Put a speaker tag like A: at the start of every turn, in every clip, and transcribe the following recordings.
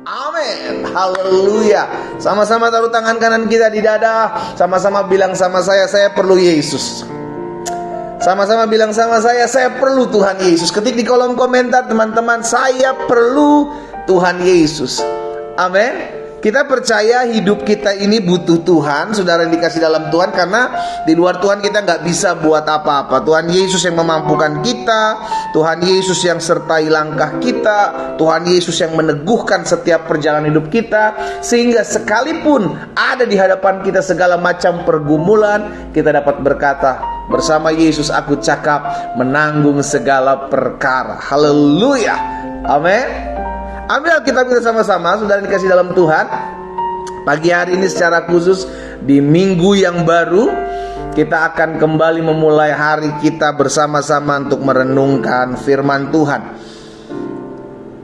A: Amin. Haleluya. Sama-sama taruh tangan kanan kita di dada. Sama-sama bilang sama saya perlu Yesus. Sama-sama bilang sama saya perlu Tuhan Yesus. Ketik di kolom komentar teman-teman, saya perlu Tuhan Yesus. Amin. Kita percaya hidup kita ini butuh Tuhan, saudara yang dikasih dalam Tuhan. Karena di luar Tuhan kita gak bisa buat apa-apa. Tuhan Yesus yang memampukan kita, Tuhan Yesus yang sertai langkah kita, Tuhan Yesus yang meneguhkan setiap perjalanan hidup kita. Sehingga sekalipun ada di hadapan kita segala macam pergumulan, kita dapat berkata, bersama Yesus aku cakap menanggung segala perkara. Haleluya. Amin. Ambil Alkitab kita sama-sama, saudara dikasih dalam Tuhan. Pagi hari ini secara khusus di minggu yang baru, kita akan kembali memulai hari kita bersama-sama untuk merenungkan firman Tuhan.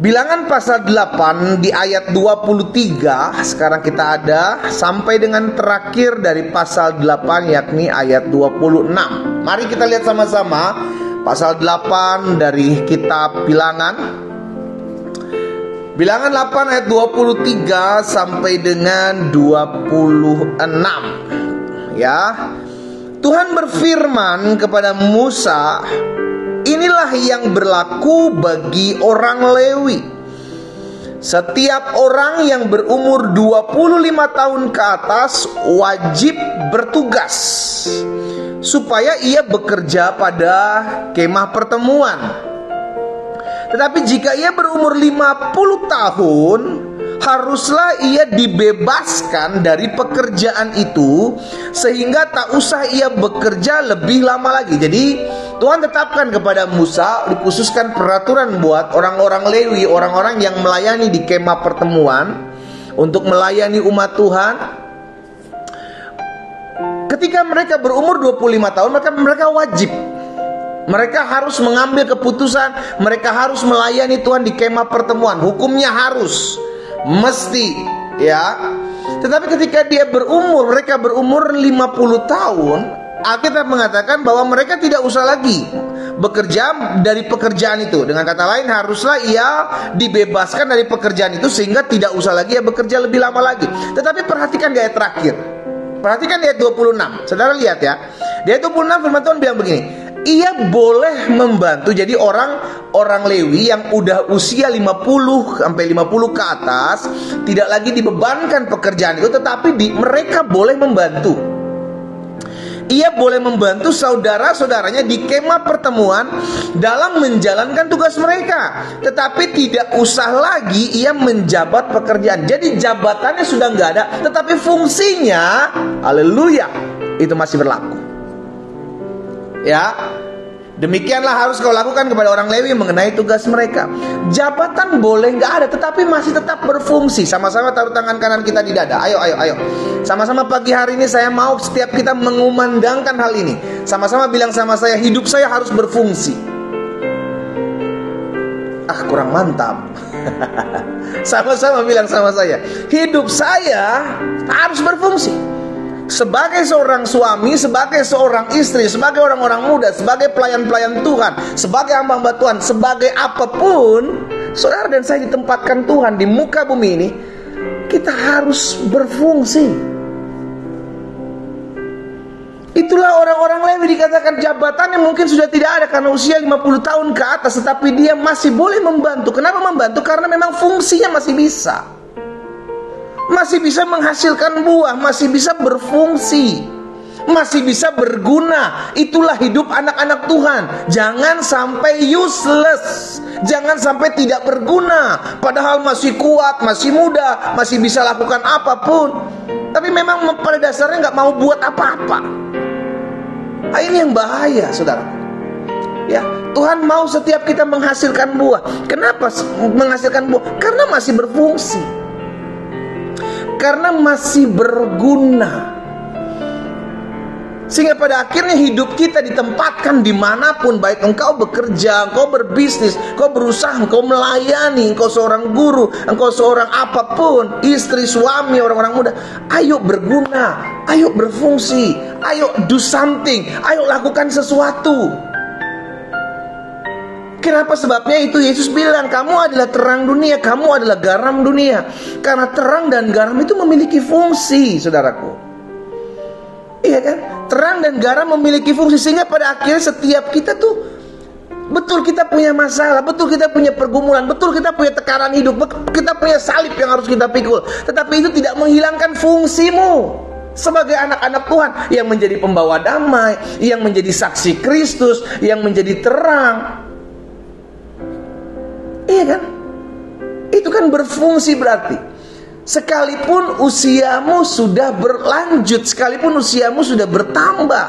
A: Bilangan pasal 8 di ayat 23. Sekarang kita ada sampai dengan terakhir dari pasal 8, yakni ayat 26. Mari kita lihat sama-sama pasal 8 dari kitab Bilangan. Bilangan 8 ayat 23 sampai dengan 26. Ya. Tuhan berfirman kepada Musa, inilah yang berlaku bagi orang Lewi. Setiap orang yang berumur 25 tahun ke atas wajib bertugas supaya ia bekerja pada kemah pertemuan. Tetapi jika ia berumur 50 tahun, haruslah ia dibebaskan dari pekerjaan itu, sehingga tak usah ia bekerja lebih lama lagi. Jadi Tuhan tetapkan kepada Musa, dikhususkan peraturan buat orang-orang Lewi, orang-orang yang melayani di kemah pertemuan, untuk melayani umat Tuhan. Ketika mereka berumur 25 tahun, maka mereka wajib, mereka harus mengambil keputusan, mereka harus melayani Tuhan di kemah pertemuan. Hukumnya harus, mesti, ya. Tetapi ketika mereka berumur 50 tahun, Alkitab mengatakan bahwa mereka tidak usah lagi bekerja dari pekerjaan itu. Dengan kata lain, haruslah ia dibebaskan dari pekerjaan itu, sehingga tidak usah lagi ia bekerja lebih lama lagi. Tetapi perhatikan di ayat terakhir. Perhatikan di ayat 26. Saudara lihat ya. Di ayat 26 firman Tuhan bilang begini, ia boleh membantu. Jadi orang Lewi yang udah usia 50 sampai 50 ke atas tidak lagi dibebankan pekerjaan itu, tetapi mereka boleh membantu. Ia boleh membantu saudara-saudaranya di kemah pertemuan dalam menjalankan tugas mereka, tetapi tidak usah lagi ia menjabat pekerjaan. Jadi jabatannya sudah nggak ada, tetapi fungsinya, haleluya, itu masih berlaku. Ya, demikianlah harus kau lakukan kepada orang Lewi mengenai tugas mereka. Jabatan boleh nggak ada, tetapi masih tetap berfungsi. Sama-sama taruh tangan kanan kita di dada. Ayo. Sama-sama pagi hari ini saya mau setiap kita mengumandangkan hal ini. Sama-sama bilang sama saya, hidup saya harus berfungsi. Kurang mantap. Sama-sama bilang sama saya, hidup saya harus berfungsi. Sebagai seorang suami, sebagai seorang istri, sebagai orang-orang muda, sebagai pelayan-pelayan Tuhan, sebagai hamba-hamba Tuhan, sebagai apapun, saudara dan saya ditempatkan Tuhan di muka bumi ini, kita harus berfungsi. Itulah orang-orang Lewi dikatakan jabatannya mungkin sudah tidak ada karena usia 50 tahun ke atas, tetapi dia masih boleh membantu. Kenapa membantu? Karena memang fungsinya masih bisa. Masih bisa menghasilkan buah, masih bisa berfungsi, masih bisa berguna. Itulah hidup anak-anak Tuhan. Jangan sampai useless, jangan sampai tidak berguna, padahal masih kuat, masih muda, masih bisa lakukan apapun, tapi memang pada dasarnya nggak mau buat apa-apa. Ini yang bahaya, saudara. Ya, Tuhan mau setiap kita menghasilkan buah. Kenapa menghasilkan buah? Karena masih berfungsi, karena masih berguna. Sehingga pada akhirnya hidup kita ditempatkan dimanapun, baik engkau bekerja, engkau berbisnis, engkau berusaha, engkau melayani, engkau seorang guru, engkau seorang apapun, istri, suami, orang-orang muda. Ayo berguna, ayo berfungsi, ayo do something, ayo lakukan sesuatu. Kenapa sebabnya itu Yesus bilang, kamu adalah terang dunia, kamu adalah garam dunia. Karena terang dan garam itu memiliki fungsi, saudaraku. Iya kan? Terang dan garam memiliki fungsi, sehingga pada akhirnya setiap kita tuh, betul kita punya masalah, betul kita punya pergumulan, betul kita punya tekanan hidup, kita punya salib yang harus kita pikul. Tetapi itu tidak menghilangkan fungsimu sebagai anak-anak Tuhan yang menjadi pembawa damai, yang menjadi saksi Kristus, yang menjadi terang. Iya kan? Itu kan berfungsi berarti. Sekalipun usiamu sudah berlanjut, sekalipun usiamu sudah bertambah.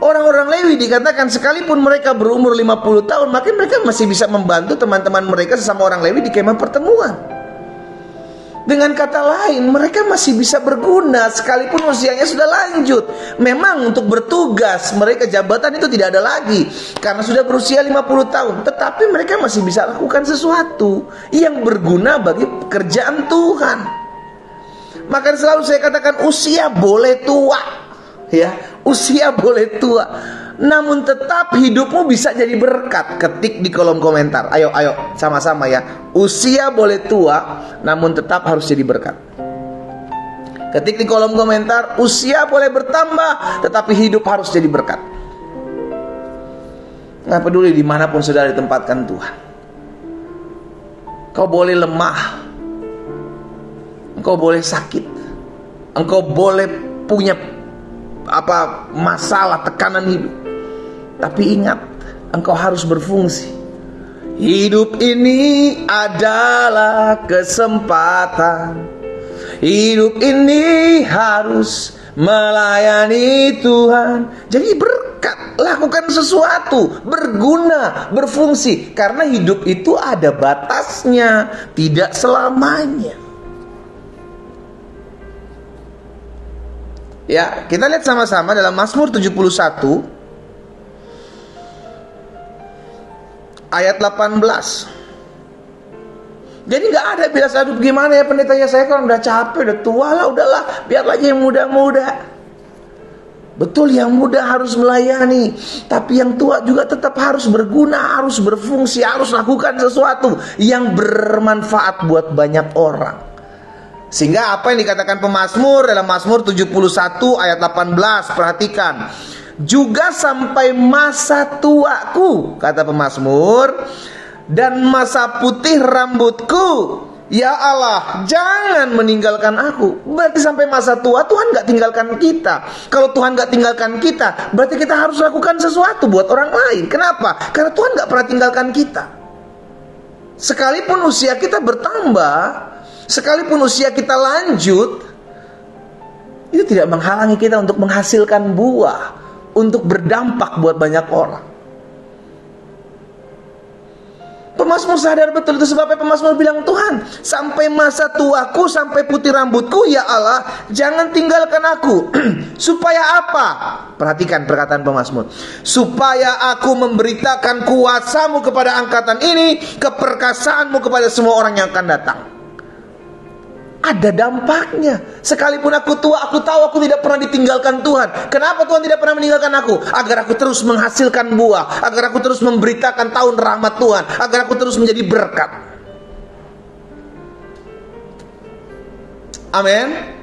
A: Orang-orang Lewi dikatakan sekalipun mereka berumur 50 tahun, maka mereka masih bisa membantu teman-teman mereka sesama orang Lewi di kemah pertemuan. Dengan kata lain, mereka masih bisa berguna sekalipun usianya sudah lanjut. Memang untuk bertugas mereka jabatan itu tidak ada lagi karena sudah berusia 50 tahun. Tetapi mereka masih bisa lakukan sesuatu yang berguna bagi pekerjaan Tuhan. Maka selalu saya katakan usia boleh tua, ya, usia boleh tua, namun tetap hidupmu bisa jadi berkat. Ketik di kolom komentar. Ayo sama-sama ya. Usia boleh tua, namun tetap harus jadi berkat. Ketik di kolom komentar. Usia boleh bertambah, tetapi hidup harus jadi berkat. Nggak peduli dimanapun saudara ditempatkan Tuhan. Engkau boleh lemah, engkau boleh sakit, engkau boleh punya masalah, tekanan hidup. Tapi ingat, engkau harus berfungsi. Hidup ini adalah kesempatan. Hidup ini harus melayani Tuhan. Jadi berkat, lakukan sesuatu, berguna, berfungsi. Karena hidup itu ada batasnya, tidak selamanya. Ya, kita lihat sama-sama dalam Mazmur 71 ayat 18. Jadi gak ada bilas, aduh gimana ya pendeta ya, saya kan udah capek, udah tua lah, udahlah biar lagi yang muda-muda. Betul, yang muda harus melayani, tapi yang tua juga tetap harus berguna, harus berfungsi, harus lakukan sesuatu yang bermanfaat buat banyak orang. Sehingga apa yang dikatakan pemazmur dalam Mazmur 71 ayat 18, perhatikan. Juga sampai masa tuaku, kata pemazmur, dan masa putih rambutku, ya Allah, jangan meninggalkan aku. Berarti sampai masa tua Tuhan gak tinggalkan kita. Kalau Tuhan gak tinggalkan kita, berarti kita harus lakukan sesuatu buat orang lain. Kenapa? Karena Tuhan gak pernah tinggalkan kita. Sekalipun usia kita bertambah, sekalipun usia kita lanjut, itu tidak menghalangi kita untuk menghasilkan buah, untuk berdampak buat banyak orang. Pemazmur sadar betul itu, sebabnya pemazmur bilang, Tuhan, sampai masa tuaku, sampai putih rambutku, ya Allah, jangan tinggalkan aku. Supaya apa? Perhatikan perkataan pemazmur. Supaya aku memberitakan kuasamu kepada angkatan ini, keperkasaanmu kepada semua orang yang akan datang. Ada dampaknya. Sekalipun aku tua, aku tahu aku tidak pernah ditinggalkan Tuhan. Kenapa Tuhan tidak pernah meninggalkan aku? Agar aku terus menghasilkan buah, agar aku terus memberitakan tahun rahmat Tuhan, agar aku terus menjadi berkat. Amin.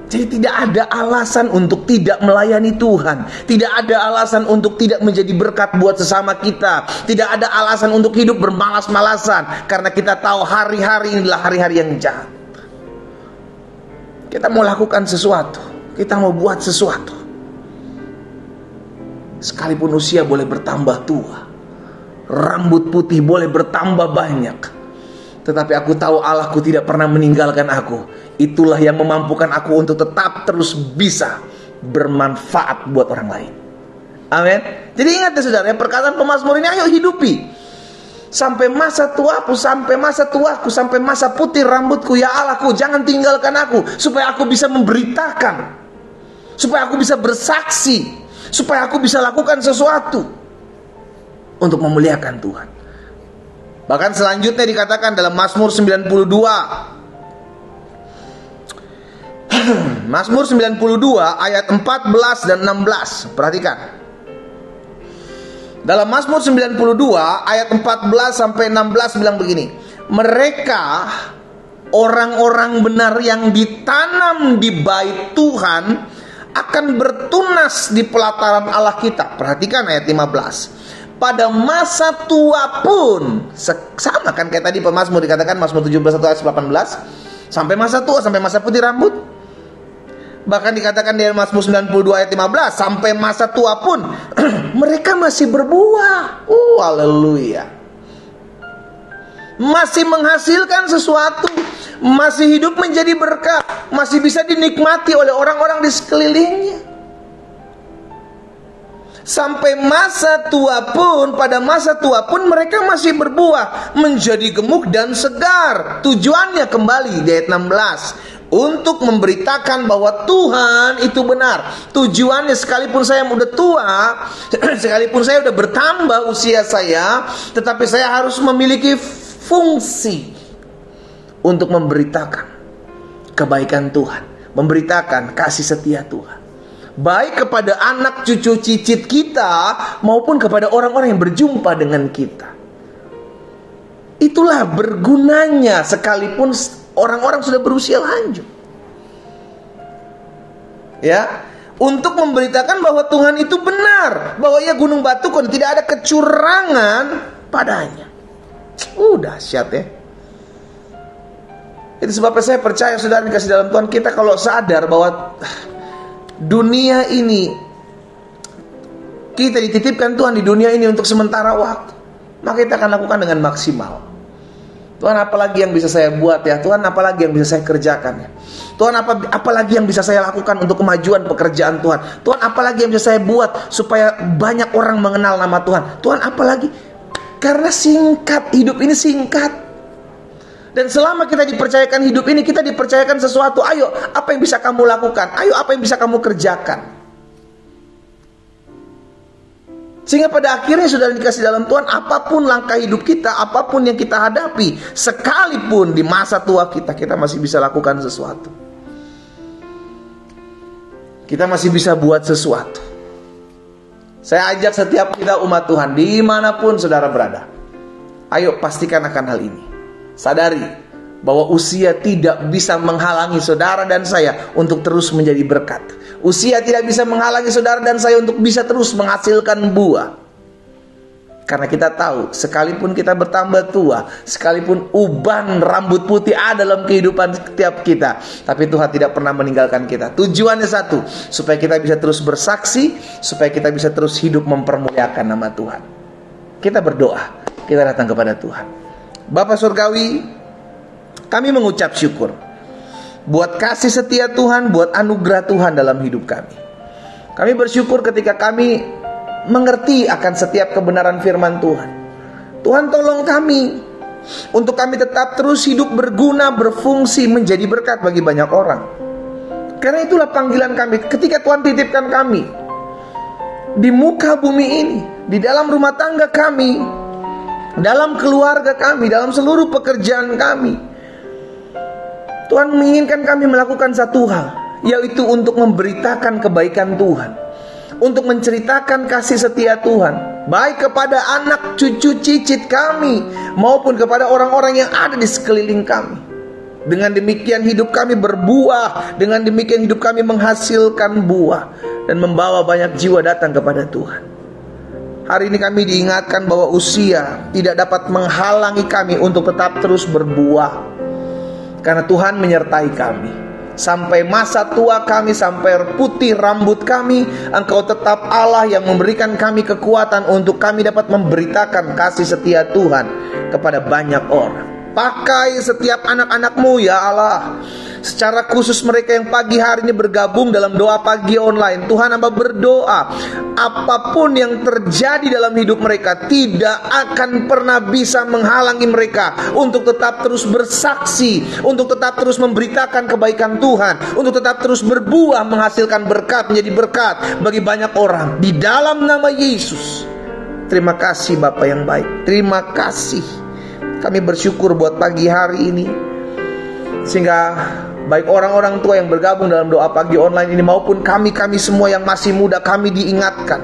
A: Jadi tidak ada alasan untuk tidak melayani Tuhan. Tidak ada alasan untuk tidak menjadi berkat buat sesama kita. Tidak ada alasan untuk hidup bermalas-malasan. Karena kita tahu hari-hari ini adalah hari-hari yang jahat. Kita mau lakukan sesuatu, kita mau buat sesuatu. Sekalipun usia boleh bertambah tua, rambut putih boleh bertambah banyak, tetapi aku tahu Allahku tidak pernah meninggalkan aku. Itulah yang memampukan aku untuk tetap terus bisa bermanfaat buat orang lain. Amin. Jadi ingat ya saudara, perkataan pemazmur ini, ayo hidupi. Sampai masa tuaku, sampai masa tuaku, sampai masa putih rambutku, ya Allahku, jangan tinggalkan aku. Supaya aku bisa memberitakan, supaya aku bisa bersaksi, supaya aku bisa lakukan sesuatu untuk memuliakan Tuhan. Bahkan selanjutnya dikatakan dalam Mazmur 92, Mazmur 92 ayat 14 dan 16. Perhatikan. Dalam Mazmur 92 ayat 14 sampai 16 bilang begini. Mereka orang-orang benar yang ditanam di bait Tuhan akan bertunas di pelataran Allah kita. Perhatikan ayat 15. Pada masa tua pun, sama kan kayak tadi pemazmur dikatakan Mazmur 17 ayat 18, sampai masa tua, sampai masa putih rambut. Bahkan dikatakan di Mazmur 92 ayat 15, sampai masa tua pun mereka masih berbuah. Haleluya. Masih menghasilkan sesuatu, masih hidup menjadi berkat, masih bisa dinikmati oleh orang-orang di sekelilingnya. Sampai masa tua pun, pada masa tua pun mereka masih berbuah, menjadi gemuk dan segar. Tujuannya kembali di ayat 16, untuk memberitakan bahwa Tuhan itu benar. Tujuannya sekalipun saya udah tua, sekalipun saya udah bertambah usia saya, tetapi saya harus memiliki fungsi untuk memberitakan kebaikan Tuhan, memberitakan kasih setia Tuhan, baik kepada anak cucu cicit kita maupun kepada orang-orang yang berjumpa dengan kita. Itulah bergunanya sekalipun orang-orang sudah berusia lanjut. Ya, untuk memberitakan bahwa Tuhan itu benar, bahwa Ia gunung batu dan tidak ada kecurangan padanya. Dahsyat ya. Itu sebabnya saya percaya saudara dikasih dalam Tuhan, kita kalau sadar bahwa dunia ini kita dititipkan Tuhan di dunia ini untuk sementara waktu, maka kita akan lakukan dengan maksimal. Tuhan, apalagi yang bisa saya buat ya Tuhan, apalagi yang bisa saya kerjakan ya Tuhan, apalagi yang bisa saya lakukan untuk kemajuan pekerjaan Tuhan. Tuhan, apalagi yang bisa saya buat supaya banyak orang mengenal nama Tuhan. Tuhan, apalagi. Karena singkat, hidup ini singkat. Dan selama kita dipercayakan hidup ini, kita dipercayakan sesuatu. Ayo, apa yang bisa kamu lakukan? Ayo, apa yang bisa kamu kerjakan? Sehingga pada akhirnya sudah dikasih dalam Tuhan, apapun langkah hidup kita, apapun yang kita hadapi, sekalipun di masa tua kita, kita masih bisa lakukan sesuatu. Kita masih bisa buat sesuatu. Saya ajak setiap kita umat Tuhan, dimanapun saudara berada, ayo pastikan akan hal ini. Sadari bahwa usia tidak bisa menghalangi saudara dan saya untuk terus menjadi berkat. Usia tidak bisa menghalangi saudara dan saya untuk bisa terus menghasilkan buah. Karena kita tahu, sekalipun kita bertambah tua, sekalipun uban rambut putih ada dalam kehidupan setiap kita, tapi Tuhan tidak pernah meninggalkan kita. Tujuannya satu, supaya kita bisa terus bersaksi, supaya kita bisa terus hidup mempermuliakan nama Tuhan. Kita berdoa, kita datang kepada Tuhan. Bapa Surgawi, kami mengucap syukur buat kasih setia Tuhan, buat anugerah Tuhan dalam hidup kami. Kami bersyukur ketika kami mengerti akan setiap kebenaran firman Tuhan. Tuhan, tolong kami untuk kami tetap terus hidup berguna, berfungsi, menjadi berkat bagi banyak orang. Karena itulah panggilan kami. Ketika Tuhan titipkan kami di muka bumi ini, di dalam rumah tangga kami, dalam keluarga kami, dalam seluruh pekerjaan kami, Tuhan menginginkan kami melakukan satu hal, yaitu untuk memberitakan kebaikan Tuhan, untuk menceritakan kasih setia Tuhan, baik kepada anak cucu cicit kami maupun kepada orang-orang yang ada di sekeliling kami. Dengan demikian hidup kami berbuah, dengan demikian hidup kami menghasilkan buah dan membawa banyak jiwa datang kepada Tuhan. Hari ini kami diingatkan bahwa usia tidak dapat menghalangi kami untuk tetap terus berbuah, karena Tuhan menyertai kami. Sampai masa tua kami, sampai putih rambut kami, Engkau tetap Allah yang memberikan kami kekuatan untuk kami dapat memberitakan kasih setia Tuhan kepada banyak orang. Pakai setiap anak-anak-Mu ya Allah, secara khusus mereka yang pagi hari ini bergabung dalam doa pagi online. Tuhan, hamba berdoa, apapun yang terjadi dalam hidup mereka tidak akan pernah bisa menghalangi mereka untuk tetap terus bersaksi, untuk tetap terus memberitakan kebaikan Tuhan, untuk tetap terus berbuah, menghasilkan berkat, menjadi berkat bagi banyak orang. Di dalam nama Yesus. Terima kasih Bapa yang baik. Terima kasih. Kami bersyukur buat pagi hari ini, sehingga baik orang-orang tua yang bergabung dalam doa pagi online ini maupun kami semua yang masih muda, kami diingatkan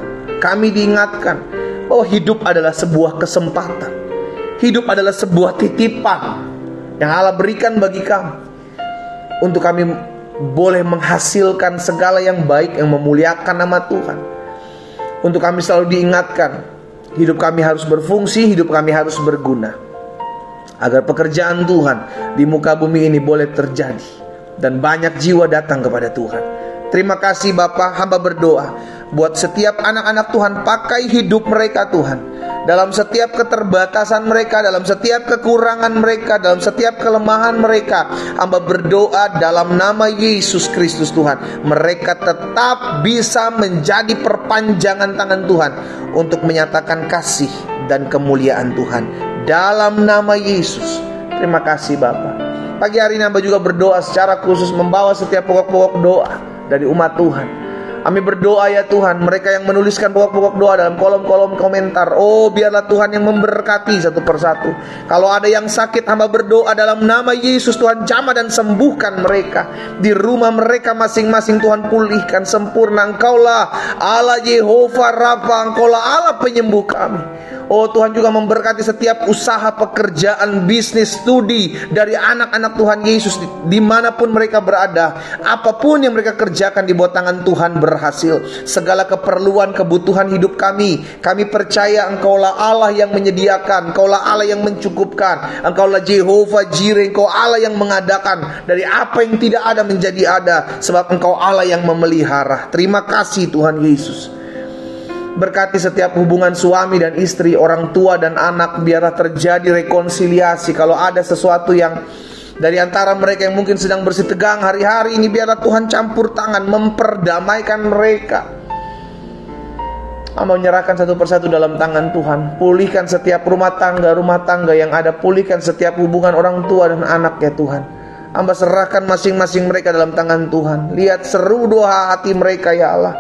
A: Oh, hidup adalah sebuah kesempatan. Hidup adalah sebuah titipan yang Allah berikan bagi kami, untuk kami boleh menghasilkan segala yang baik yang memuliakan nama Tuhan. Untuk kami selalu diingatkan, hidup kami harus berfungsi, hidup kami harus berguna, agar pekerjaan Tuhan di muka bumi ini boleh terjadi dan banyak jiwa datang kepada Tuhan. Terima kasih Bapa, hamba berdoa buat setiap anak-anak Tuhan, pakai hidup mereka Tuhan, dalam setiap keterbatasan mereka, dalam setiap kekurangan mereka, dalam setiap kelemahan mereka. Hamba berdoa dalam nama Yesus Kristus Tuhan, mereka tetap bisa menjadi perpanjangan tangan Tuhan untuk menyatakan kasih dan kemuliaan Tuhan, dalam nama Yesus. Terima kasih Bapa. Pagi hari ini hamba juga berdoa secara khusus, membawa setiap pokok-pokok doa dari umat Tuhan. Kami berdoa ya Tuhan, mereka yang menuliskan pokok-pokok doa dalam kolom-kolom komentar, oh biarlah Tuhan yang memberkati satu persatu. Kalau ada yang sakit, hamba berdoa dalam nama Yesus, Tuhan jamah dan sembuhkan mereka. Di rumah mereka masing-masing Tuhan pulihkan sempurna. Engkaulah Allah Yehova Rafa, Engkaulah Allah penyembuh kami. Oh Tuhan juga memberkati setiap usaha, pekerjaan, bisnis, studi dari anak-anak Tuhan Yesus, dimanapun mereka berada. Apapun yang mereka kerjakan di bawah tangan Tuhan berhasil. Segala keperluan, kebutuhan hidup kami percaya Engkaulah Allah yang menyediakan, Engkaulah Allah yang mencukupkan, Engkaulah Jehovah Jireh, Engkau Allah yang mengadakan dari apa yang tidak ada menjadi ada, sebab Engkau Allah yang memelihara. Terima kasih Tuhan Yesus. Berkati setiap hubungan suami dan istri, orang tua dan anak, biarlah terjadi rekonsiliasi. Kalau ada sesuatu yang dari antara mereka yang mungkin sedang bersih tegang hari-hari ini, biarlah Tuhan campur tangan memperdamaikan mereka. Amba menyerahkan satu persatu dalam tangan Tuhan. Pulihkan setiap rumah tangga yang ada. Pulihkan setiap hubungan orang tua dan anak ya Tuhan. Amba serahkan masing-masing mereka dalam tangan Tuhan. Lihat seru doa hati mereka ya Allah.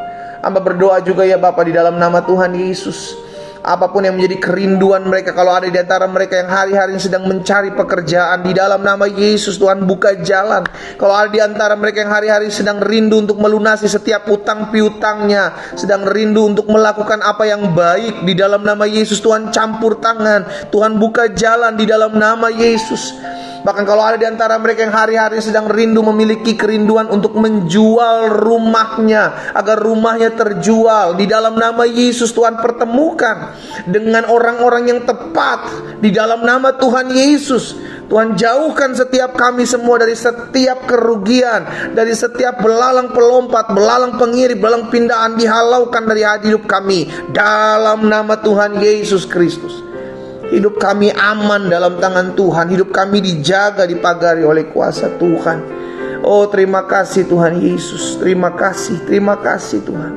A: Hamba berdoa juga ya Bapa di dalam nama Tuhan Yesus. Apapun yang menjadi kerinduan mereka, kalau ada di antara mereka yang hari-hari ini sedang mencari pekerjaan, di dalam nama Yesus Tuhan buka jalan. Kalau ada di antara mereka yang hari-hari sedang rindu untuk melunasi setiap utang piutangnya, sedang rindu untuk melakukan apa yang baik, di dalam nama Yesus Tuhan campur tangan, Tuhan buka jalan di dalam nama Yesus. Bahkan kalau ada di antara mereka yang hari-hari sedang rindu, memiliki kerinduan untuk menjual rumahnya, agar rumahnya terjual, di dalam nama Yesus Tuhan pertemukan dengan orang-orang yang tepat, di dalam nama Tuhan Yesus. Tuhan jauhkan setiap kami semua dari setiap kerugian, dari setiap belalang pelompat, belalang pengirip, belalang pindahan, dihalaukan dari hidup kami dalam nama Tuhan Yesus Kristus. Hidup kami aman dalam tangan Tuhan. Hidup kami dijaga, dipagari oleh kuasa Tuhan. Oh terima kasih Tuhan Yesus. Terima kasih Tuhan.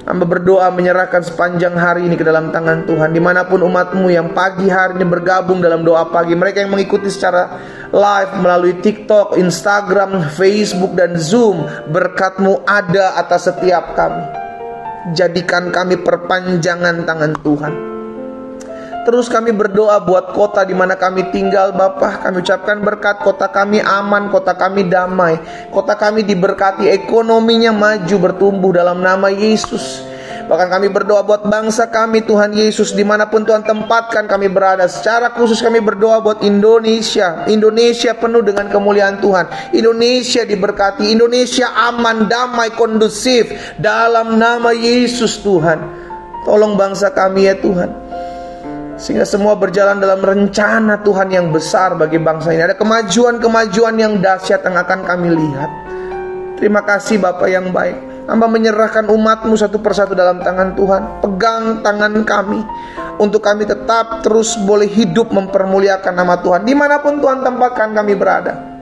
A: Hamba berdoa menyerahkan sepanjang hari ini ke dalam tangan Tuhan. Dimanapun umatmu yang pagi hari ini bergabung dalam doa pagi, mereka yang mengikuti secara live melalui TikTok, Instagram, Facebook dan Zoom, berkat-Mu ada atas setiap kami. Jadikan kami perpanjangan tangan Tuhan. Terus kami berdoa buat kota di mana kami tinggal Bapa. Kami ucapkan berkat, kota kami aman, kota kami damai, kota kami diberkati, ekonominya maju bertumbuh dalam nama Yesus. Bahkan kami berdoa buat bangsa kami Tuhan Yesus, dimanapun Tuhan tempatkan kami berada. Secara khusus kami berdoa buat Indonesia. Indonesia penuh dengan kemuliaan Tuhan. Indonesia diberkati, Indonesia aman, damai, kondusif dalam nama Yesus Tuhan. Tolong bangsa kami ya Tuhan, sehingga semua berjalan dalam rencana Tuhan yang besar bagi bangsa ini. Ada kemajuan-kemajuan yang dahsyat yang akan kami lihat. Terima kasih Bapa yang baik. Hamba menyerahkan umat-Mu satu persatu dalam tangan Tuhan. Pegang tangan kami, untuk kami tetap terus boleh hidup mempermuliakan nama Tuhan dimanapun Tuhan tempatkan kami berada.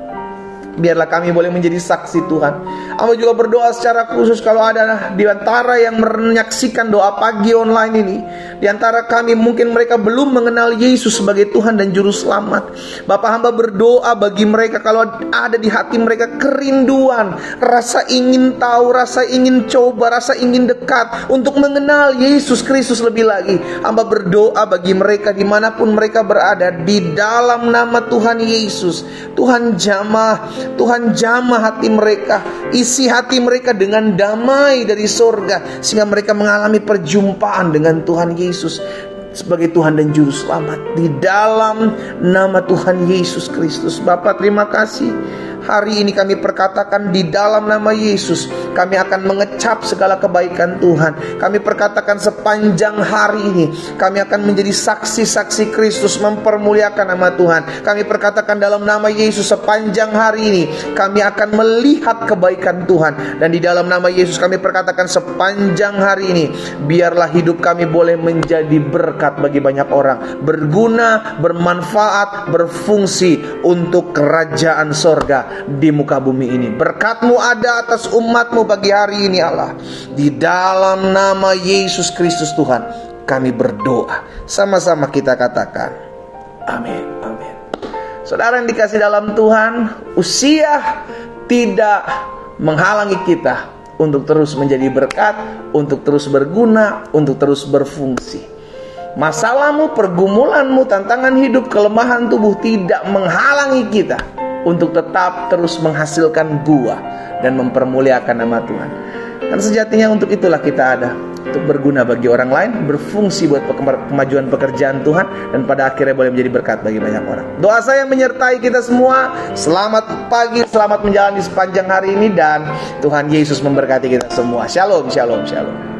A: Biarlah kami boleh menjadi saksi Tuhan. Hamba juga berdoa secara khusus kalau ada di antara yang menyaksikan doa pagi online ini, di antara kami mungkin mereka belum mengenal Yesus sebagai Tuhan dan Juru Selamat. Bapak hamba berdoa bagi mereka, kalau ada di hati mereka kerinduan, rasa ingin tahu, rasa ingin coba, rasa ingin dekat untuk mengenal Yesus Kristus lebih lagi. Hamba berdoa bagi mereka dimanapun mereka berada, di dalam nama Tuhan Yesus. Tuhan jamah hati mereka, isi hati mereka dengan damai dari sorga, sehingga mereka mengalami perjumpaan dengan Tuhan Yesus. Yesus sebagai Tuhan dan Juru Selamat. Di dalam nama Tuhan Yesus Kristus. Bapa, terima kasih. Hari ini kami perkatakan di dalam nama Yesus, kami akan mengecap segala kebaikan Tuhan. Kami perkatakan sepanjang hari ini, kami akan menjadi saksi-saksi Kristus, mempermuliakan nama Tuhan. Kami perkatakan dalam nama Yesus, sepanjang hari ini kami akan melihat kebaikan Tuhan. Dan di dalam nama Yesus kami perkatakan sepanjang hari ini, biarlah hidup kami boleh menjadi berkat bagi banyak orang, berguna, bermanfaat, berfungsi untuk kerajaan sorga di muka bumi ini. Berkat-Mu ada atas umat-Mu pagi hari ini Allah. Di dalam nama Yesus Kristus Tuhan kami berdoa. Sama-sama kita katakan amin, amin. Saudara yang dikasih dalam Tuhan, usia tidak menghalangi kita untuk terus menjadi berkat, untuk terus berguna, untuk terus berfungsi. Masalahmu, pergumulanmu, tantangan hidup, kelemahan tubuh tidak menghalangi kita untuk tetap terus menghasilkan buah dan mempermuliakan nama Tuhan. Dan sejatinya untuk itulah kita ada, untuk berguna bagi orang lain, berfungsi buat kemajuan pekerjaan Tuhan, dan pada akhirnya boleh menjadi berkat bagi banyak orang. Doa saya menyertai kita semua. Selamat pagi, selamat menjalani sepanjang hari ini, dan Tuhan Yesus memberkati kita semua. Shalom, shalom, shalom.